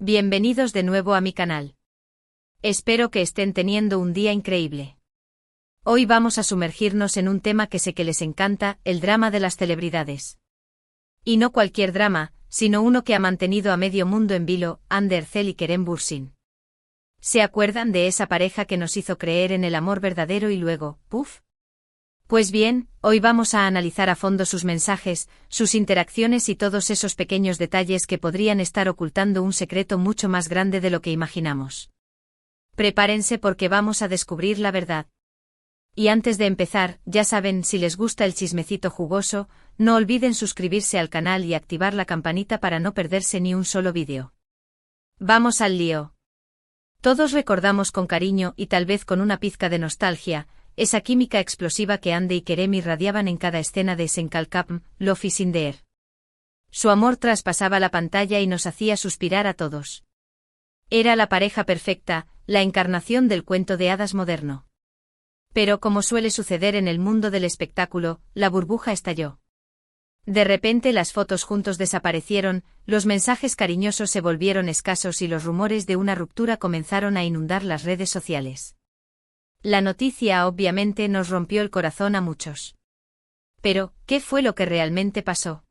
Bienvenidos de nuevo a mi canal. Espero que estén teniendo un día increíble. Hoy vamos a sumergirnos en un tema que sé que les encanta, el drama de las celebridades. Y no cualquier drama, sino uno que ha mantenido a medio mundo en vilo, Ander Ercel y Kerem Bürsin. ¿Se acuerdan de esa pareja que nos hizo creer en el amor verdadero y luego, ¡puf! Pues bien, hoy vamos a analizar a fondo sus mensajes, sus interacciones y todos esos pequeños detalles que podrían estar ocultando un secreto mucho más grande de lo que imaginamos. Prepárense porque vamos a descubrir la verdad. Y antes de empezar, ya saben, si les gusta el chismecito jugoso, no olviden suscribirse al canal y activar la campanita para no perderse ni un solo vídeo. Vamos al lío. Todos recordamos con cariño y tal vez con una pizca de nostalgia, esa química explosiva que Ande y Kerem irradiaban en cada escena de Sen Kalkapm, Love is in the air. Su amor traspasaba la pantalla y nos hacía suspirar a todos. Era la pareja perfecta, la encarnación del cuento de hadas moderno. Pero como suele suceder en el mundo del espectáculo, la burbuja estalló. De repente las fotos juntos desaparecieron, los mensajes cariñosos se volvieron escasos y los rumores de una ruptura comenzaron a inundar las redes sociales. La noticia obviamente nos rompió el corazón a muchos. Pero, ¿qué fue lo que realmente pasó?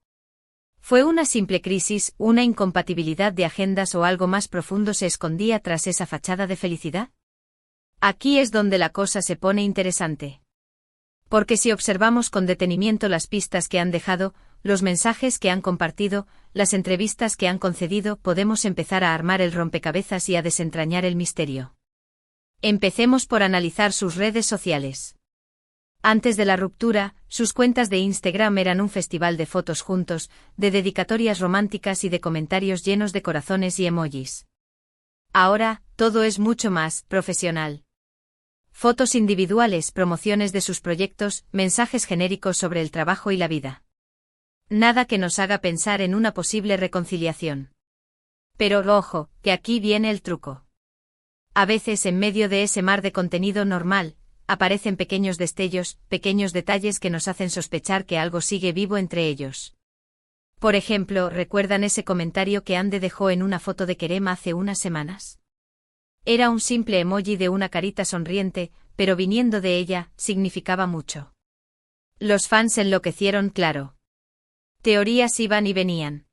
¿Fue una simple crisis, una incompatibilidad de agendas o algo más profundo se escondía tras esa fachada de felicidad? Aquí es donde la cosa se pone interesante. Porque si observamos con detenimiento las pistas que han dejado, los mensajes que han compartido, las entrevistas que han concedido, podemos empezar a armar el rompecabezas y a desentrañar el misterio. Empecemos por analizar sus redes sociales. Antes de la ruptura, sus cuentas de Instagram eran un festival de fotos juntos, de dedicatorias románticas y de comentarios llenos de corazones y emojis. Ahora, todo es mucho más profesional. Fotos individuales, promociones de sus proyectos, mensajes genéricos sobre el trabajo y la vida. Nada que nos haga pensar en una posible reconciliación. Pero ojo, que aquí viene el truco. A veces en medio de ese mar de contenido normal, aparecen pequeños destellos, pequeños detalles que nos hacen sospechar que algo sigue vivo entre ellos. Por ejemplo, ¿recuerdan ese comentario que Ande dejó en una foto de Kerem hace unas semanas? Era un simple emoji de una carita sonriente, pero viniendo de ella, significaba mucho. Los fans enloquecieron, claro. Teorías iban y venían.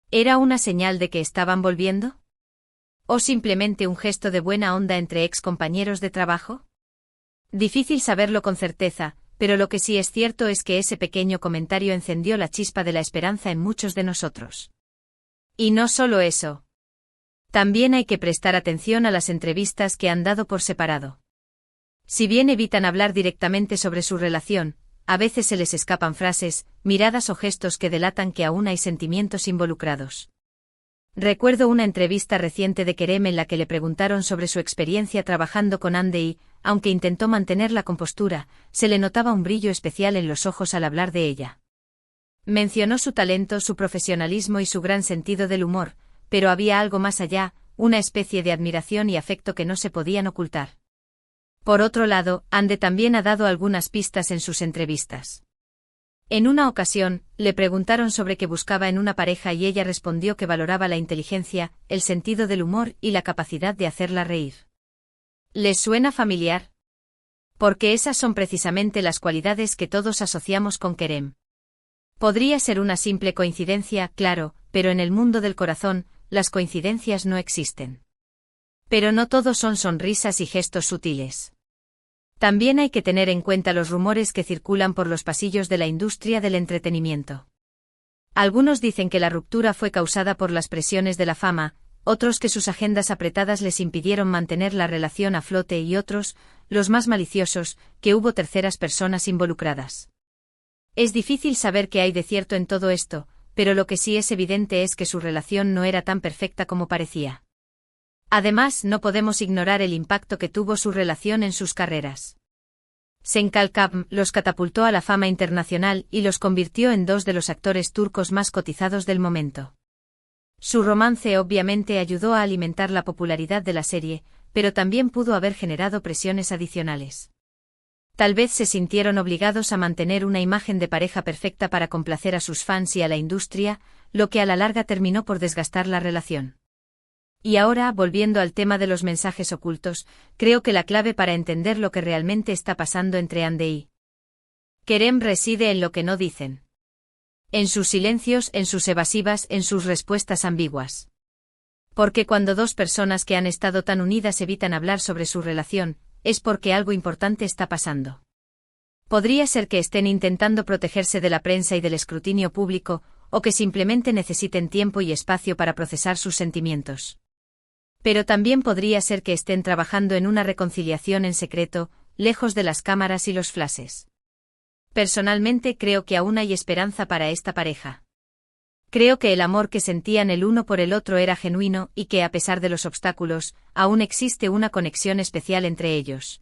¿Era una señal de que estaban volviendo? ¿O simplemente un gesto de buena onda entre ex compañeros de trabajo? Difícil saberlo con certeza, pero lo que sí es cierto es que ese pequeño comentario encendió la chispa de la esperanza en muchos de nosotros. Y no solo eso. También hay que prestar atención a las entrevistas que han dado por separado. Si bien evitan hablar directamente sobre su relación, a veces se les escapan frases, miradas o gestos que delatan que aún hay sentimientos involucrados. Recuerdo una entrevista reciente de Kerem en la que le preguntaron sobre su experiencia trabajando con Ande y, aunque intentó mantener la compostura, se le notaba un brillo especial en los ojos al hablar de ella. Mencionó su talento, su profesionalismo y su gran sentido del humor, pero había algo más allá, una especie de admiración y afecto que no se podían ocultar. Por otro lado, Ande también ha dado algunas pistas en sus entrevistas. En una ocasión, le preguntaron sobre qué buscaba en una pareja y ella respondió que valoraba la inteligencia, el sentido del humor y la capacidad de hacerla reír. ¿Les suena familiar? Porque esas son precisamente las cualidades que todos asociamos con Kerem. Podría ser una simple coincidencia, claro, pero en el mundo del corazón, las coincidencias no existen. Pero no todos son sonrisas y gestos sutiles. También hay que tener en cuenta los rumores que circulan por los pasillos de la industria del entretenimiento. Algunos dicen que la ruptura fue causada por las presiones de la fama, otros que sus agendas apretadas les impidieron mantener la relación a flote y otros, los más maliciosos, que hubo terceras personas involucradas. Es difícil saber qué hay de cierto en todo esto, pero lo que sí es evidente es que su relación no era tan perfecta como parecía. Además, no podemos ignorar el impacto que tuvo su relación en sus carreras. Sen Kalkapm los catapultó a la fama internacional y los convirtió en dos de los actores turcos más cotizados del momento. Su romance obviamente ayudó a alimentar la popularidad de la serie, pero también pudo haber generado presiones adicionales. Tal vez se sintieron obligados a mantener una imagen de pareja perfecta para complacer a sus fans y a la industria, lo que a la larga terminó por desgastar la relación. Y ahora, volviendo al tema de los mensajes ocultos, creo que la clave para entender lo que realmente está pasando entre Andy y Kerem reside en lo que no dicen. En sus silencios, en sus evasivas, en sus respuestas ambiguas. Porque cuando dos personas que han estado tan unidas evitan hablar sobre su relación, es porque algo importante está pasando. Podría ser que estén intentando protegerse de la prensa y del escrutinio público, o que simplemente necesiten tiempo y espacio para procesar sus sentimientos. Pero también podría ser que estén trabajando en una reconciliación en secreto, lejos de las cámaras y los flashes. Personalmente creo que aún hay esperanza para esta pareja. Creo que el amor que sentían el uno por el otro era genuino y que a pesar de los obstáculos, aún existe una conexión especial entre ellos.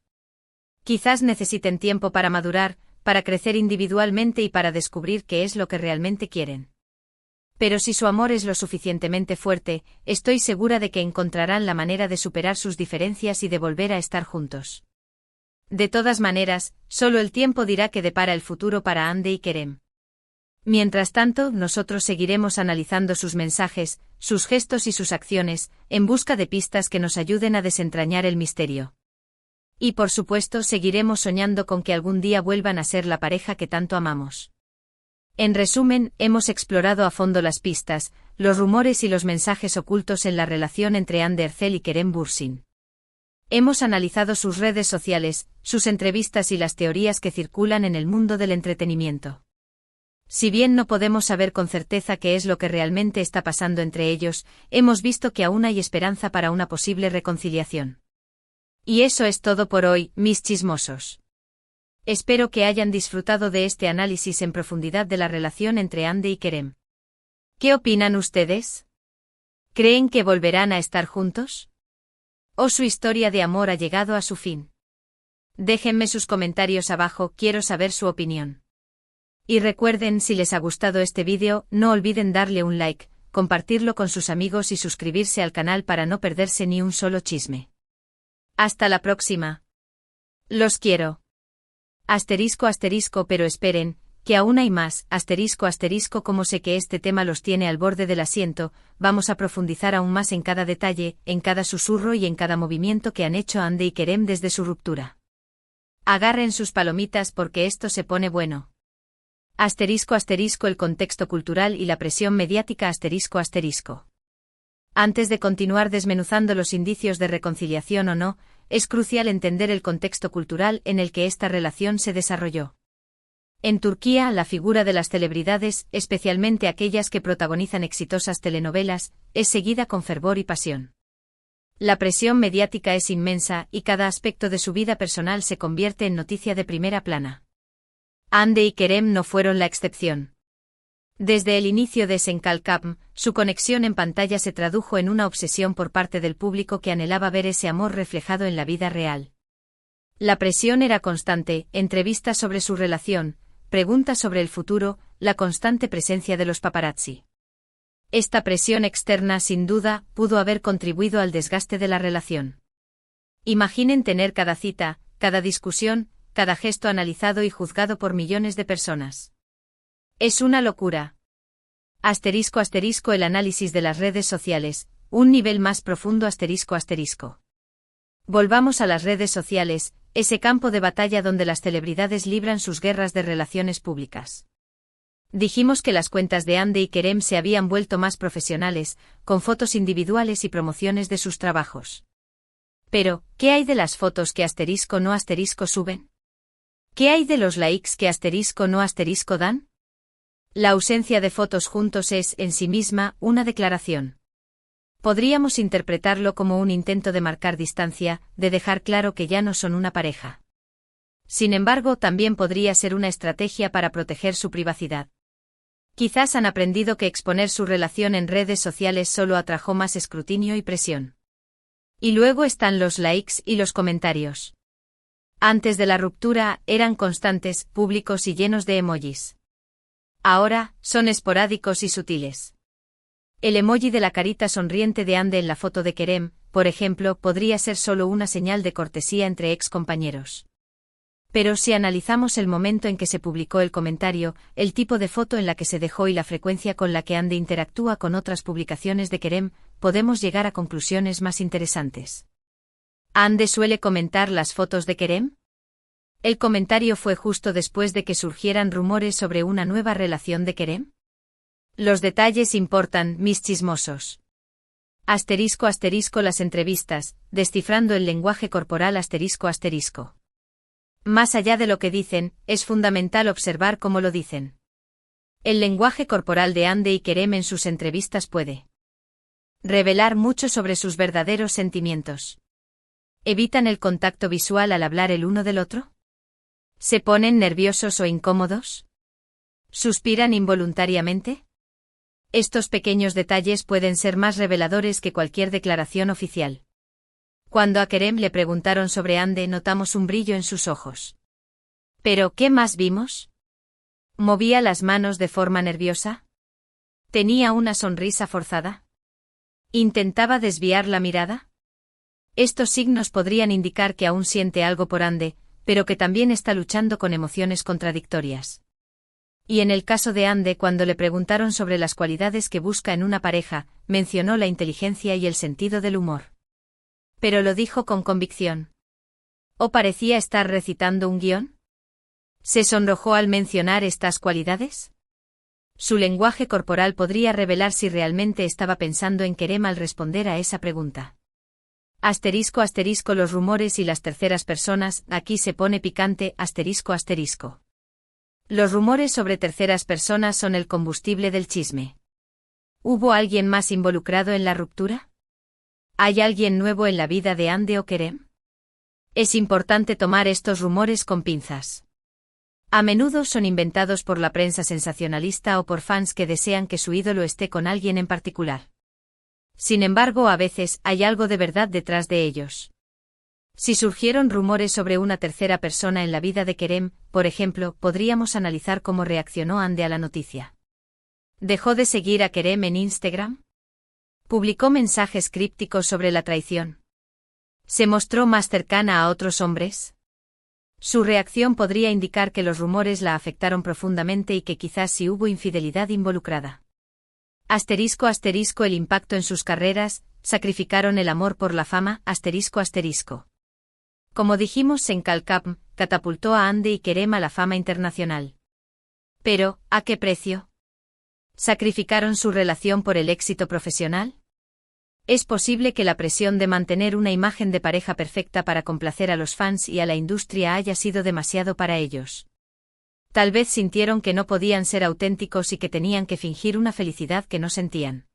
Quizás necesiten tiempo para madurar, para crecer individualmente y para descubrir qué es lo que realmente quieren. Pero si su amor es lo suficientemente fuerte, estoy segura de que encontrarán la manera de superar sus diferencias y de volver a estar juntos. De todas maneras, solo el tiempo dirá qué depara el futuro para Andy y Kerem. Mientras tanto, nosotros seguiremos analizando sus mensajes, sus gestos y sus acciones, en busca de pistas que nos ayuden a desentrañar el misterio. Y por supuesto, seguiremos soñando con que algún día vuelvan a ser la pareja que tanto amamos. En resumen, hemos explorado a fondo las pistas, los rumores y los mensajes ocultos en la relación entre Andy Ercel y Kerem Bürsin. Hemos analizado sus redes sociales, sus entrevistas y las teorías que circulan en el mundo del entretenimiento. Si bien no podemos saber con certeza qué es lo que realmente está pasando entre ellos, hemos visto que aún hay esperanza para una posible reconciliación. Y eso es todo por hoy, mis chismosos. Espero que hayan disfrutado de este análisis en profundidad de la relación entre Andy y Kerem. ¿Qué opinan ustedes? ¿Creen que volverán a estar juntos? ¿O su historia de amor ha llegado a su fin? Déjenme sus comentarios abajo, quiero saber su opinión. Y recuerden, si les ha gustado este vídeo, no olviden darle un like, compartirlo con sus amigos y suscribirse al canal para no perderse ni un solo chisme. Hasta la próxima. Los quiero. Asterisco asterisco, pero esperen, que aún hay más, asterisco asterisco, como sé que este tema los tiene al borde del asiento, vamos a profundizar aún más en cada detalle, en cada susurro y en cada movimiento que han hecho Andy y Kerem desde su ruptura. Agarren sus palomitas porque esto se pone bueno. Asterisco asterisco, el contexto cultural y la presión mediática asterisco asterisco. Antes de continuar desmenuzando los indicios de reconciliación o no, es crucial entender el contexto cultural en el que esta relación se desarrolló. En Turquía, la figura de las celebridades, especialmente aquellas que protagonizan exitosas telenovelas, es seguida con fervor y pasión. La presión mediática es inmensa y cada aspecto de su vida personal se convierte en noticia de primera plana. Andy y Kerem no fueron la excepción. Desde el inicio de Senkalkam, su conexión en pantalla se tradujo en una obsesión por parte del público que anhelaba ver ese amor reflejado en la vida real. La presión era constante, entrevistas sobre su relación, preguntas sobre el futuro, la constante presencia de los paparazzi. Esta presión externa, sin duda, pudo haber contribuido al desgaste de la relación. Imaginen tener cada cita, cada discusión, cada gesto analizado y juzgado por millones de personas. Es una locura. Asterisco asterisco, el análisis de las redes sociales, un nivel más profundo asterisco asterisco. Volvamos a las redes sociales, ese campo de batalla donde las celebridades libran sus guerras de relaciones públicas. Dijimos que las cuentas de Andy y Kerem se habían vuelto más profesionales, con fotos individuales y promociones de sus trabajos. Pero, ¿qué hay de las fotos que asterisco no asterisco suben? ¿Qué hay de los likes que asterisco no asterisco dan? La ausencia de fotos juntos es, en sí misma, una declaración. Podríamos interpretarlo como un intento de marcar distancia, de dejar claro que ya no son una pareja. Sin embargo, también podría ser una estrategia para proteger su privacidad. Quizás han aprendido que exponer su relación en redes sociales solo atrajo más escrutinio y presión. Y luego están los likes y los comentarios. Antes de la ruptura, eran constantes, públicos y llenos de emojis. Ahora, son esporádicos y sutiles. El emoji de la carita sonriente de Andy en la foto de Kerem, por ejemplo, podría ser solo una señal de cortesía entre ex compañeros. Pero si analizamos el momento en que se publicó el comentario, el tipo de foto en la que se dejó y la frecuencia con la que Andy interactúa con otras publicaciones de Kerem, podemos llegar a conclusiones más interesantes. ¿Ande suele comentar las fotos de Kerem? El comentario fue justo después de que surgieran rumores sobre una nueva relación de Kerem. Los detalles importan, mis chismosos. Asterisco asterisco las entrevistas, descifrando el lenguaje corporal asterisco asterisco. Más allá de lo que dicen, es fundamental observar cómo lo dicen. El lenguaje corporal de Ande y Kerem en sus entrevistas puede revelar mucho sobre sus verdaderos sentimientos. ¿Evitan el contacto visual al hablar el uno del otro? ¿Se ponen nerviosos o incómodos? ¿Suspiran involuntariamente? Estos pequeños detalles pueden ser más reveladores que cualquier declaración oficial. Cuando a Kerem le preguntaron sobre Ande, notamos un brillo en sus ojos. ¿Pero qué más vimos? ¿Movía las manos de forma nerviosa? ¿Tenía una sonrisa forzada? ¿Intentaba desviar la mirada? Estos signos podrían indicar que aún siente algo por Ande, pero que también está luchando con emociones contradictorias. Y en el caso de Ande, cuando le preguntaron sobre las cualidades que busca en una pareja, mencionó la inteligencia y el sentido del humor. Pero lo dijo con convicción. ¿O parecía estar recitando un guión? ¿Se sonrojó al mencionar estas cualidades? Su lenguaje corporal podría revelar si realmente estaba pensando en Kerem al responder a esa pregunta. Asterisco asterisco los rumores y las terceras personas, aquí se pone picante, asterisco asterisco. Los rumores sobre terceras personas son el combustible del chisme. ¿Hubo alguien más involucrado en la ruptura? ¿Hay alguien nuevo en la vida de Ande o Kerem? Es importante tomar estos rumores con pinzas. A menudo son inventados por la prensa sensacionalista o por fans que desean que su ídolo esté con alguien en particular. Sin embargo, a veces hay algo de verdad detrás de ellos. Si surgieron rumores sobre una tercera persona en la vida de Kerem, por ejemplo, podríamos analizar cómo reaccionó Ande a la noticia. ¿Dejó de seguir a Kerem en Instagram? ¿Publicó mensajes crípticos sobre la traición? ¿Se mostró más cercana a otros hombres? Su reacción podría indicar que los rumores la afectaron profundamente y que quizás sí hubo infidelidad involucrada. Asterisco asterisco el impacto en sus carreras, sacrificaron el amor por la fama, asterisco asterisco. Como dijimos en Calcapm, catapultó a Ande y Kerem a la fama internacional. Pero, ¿a qué precio? ¿Sacrificaron su relación por el éxito profesional? Es posible que la presión de mantener una imagen de pareja perfecta para complacer a los fans y a la industria haya sido demasiado para ellos. Tal vez sintieron que no podían ser auténticos y que tenían que fingir una felicidad que no sentían.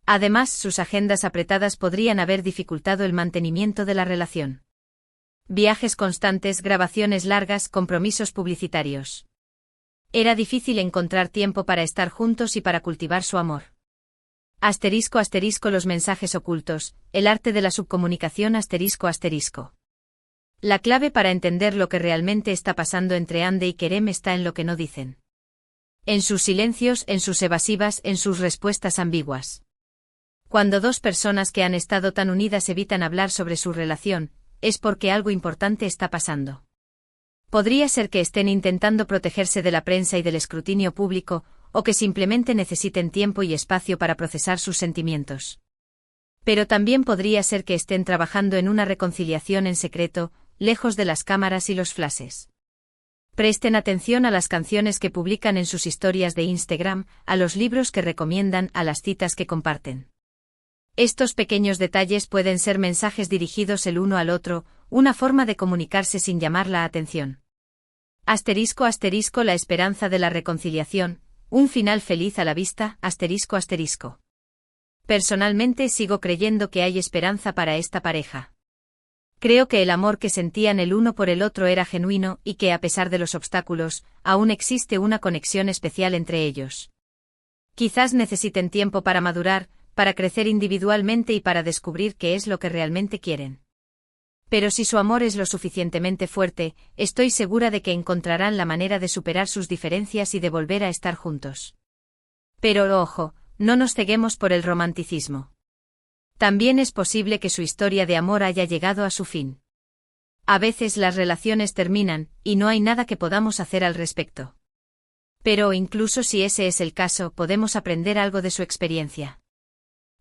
Además, sus agendas apretadas podrían haber dificultado el mantenimiento de la relación. Viajes constantes, grabaciones largas, compromisos publicitarios. Era difícil encontrar tiempo para estar juntos y para cultivar su amor. Asterisco asterisco los mensajes ocultos, el arte de la subcomunicación asterisco asterisco. La clave para entender lo que realmente está pasando entre Ande y Kerem está en lo que no dicen. En sus silencios, en sus evasivas, en sus respuestas ambiguas. Cuando dos personas que han estado tan unidas evitan hablar sobre su relación, es porque algo importante está pasando. Podría ser que estén intentando protegerse de la prensa y del escrutinio público, o que simplemente necesiten tiempo y espacio para procesar sus sentimientos. Pero también podría ser que estén trabajando en una reconciliación en secreto, lejos de las cámaras y los flashes. Presten atención a las canciones que publican en sus historias de Instagram, a los libros que recomiendan, a las citas que comparten. Estos pequeños detalles pueden ser mensajes dirigidos el uno al otro, una forma de comunicarse sin llamar la atención. Asterisco asterisco la esperanza de la reconciliación, un final feliz a la vista, asterisco asterisco. Personalmente sigo creyendo que hay esperanza para esta pareja. Creo que el amor que sentían el uno por el otro era genuino y que a pesar de los obstáculos, aún existe una conexión especial entre ellos. Quizás necesiten tiempo para madurar, para crecer individualmente y para descubrir qué es lo que realmente quieren. Pero si su amor es lo suficientemente fuerte, estoy segura de que encontrarán la manera de superar sus diferencias y de volver a estar juntos. Pero ojo, no nos ceguemos por el romanticismo. También es posible que su historia de amor haya llegado a su fin. A veces las relaciones terminan, y no hay nada que podamos hacer al respecto. Pero incluso si ese es el caso, podemos aprender algo de su experiencia.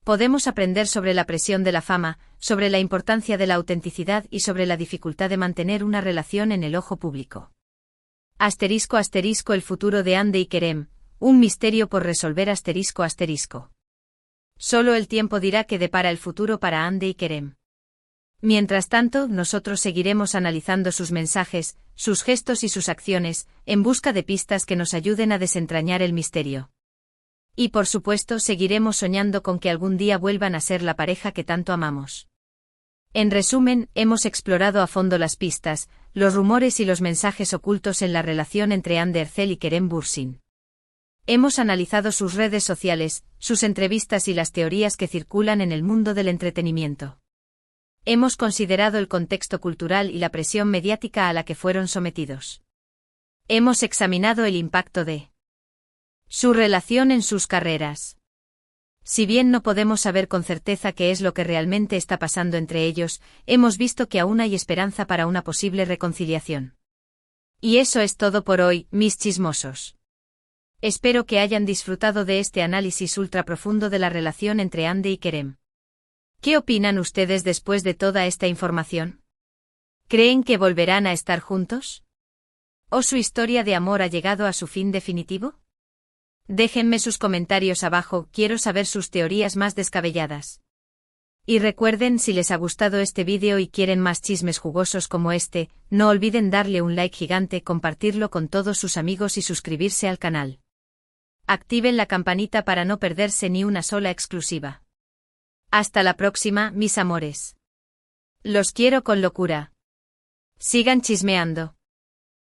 Podemos aprender sobre la presión de la fama, sobre la importancia de la autenticidad y sobre la dificultad de mantener una relación en el ojo público. Asterisco asterisco el futuro de Hande y Kerem, un misterio por resolver asterisco asterisco. Solo el tiempo dirá qué depara el futuro para Hande y Kerem. Mientras tanto, nosotros seguiremos analizando sus mensajes, sus gestos y sus acciones, en busca de pistas que nos ayuden a desentrañar el misterio. Y por supuesto seguiremos soñando con que algún día vuelvan a ser la pareja que tanto amamos. En resumen, hemos explorado a fondo las pistas, los rumores y los mensajes ocultos en la relación entre Hande Erçel y Kerem Bürsin. Hemos analizado sus redes sociales, sus entrevistas y las teorías que circulan en el mundo del entretenimiento. Hemos considerado el contexto cultural y la presión mediática a la que fueron sometidos. Hemos examinado el impacto de su relación en sus carreras. Si bien no podemos saber con certeza qué es lo que realmente está pasando entre ellos, hemos visto que aún hay esperanza para una posible reconciliación. Y eso es todo por hoy, mis chismosos. Espero que hayan disfrutado de este análisis ultra profundo de la relación entre Hande y Kerem. ¿Qué opinan ustedes después de toda esta información? ¿Creen que volverán a estar juntos? ¿O su historia de amor ha llegado a su fin definitivo? Déjenme sus comentarios abajo, quiero saber sus teorías más descabelladas. Y recuerden, si les ha gustado este vídeo y quieren más chismes jugosos como este, no olviden darle un like gigante, compartirlo con todos sus amigos y suscribirse al canal. Activen la campanita para no perderse ni una sola exclusiva. Hasta la próxima, mis amores. Los quiero con locura. Sigan chismeando.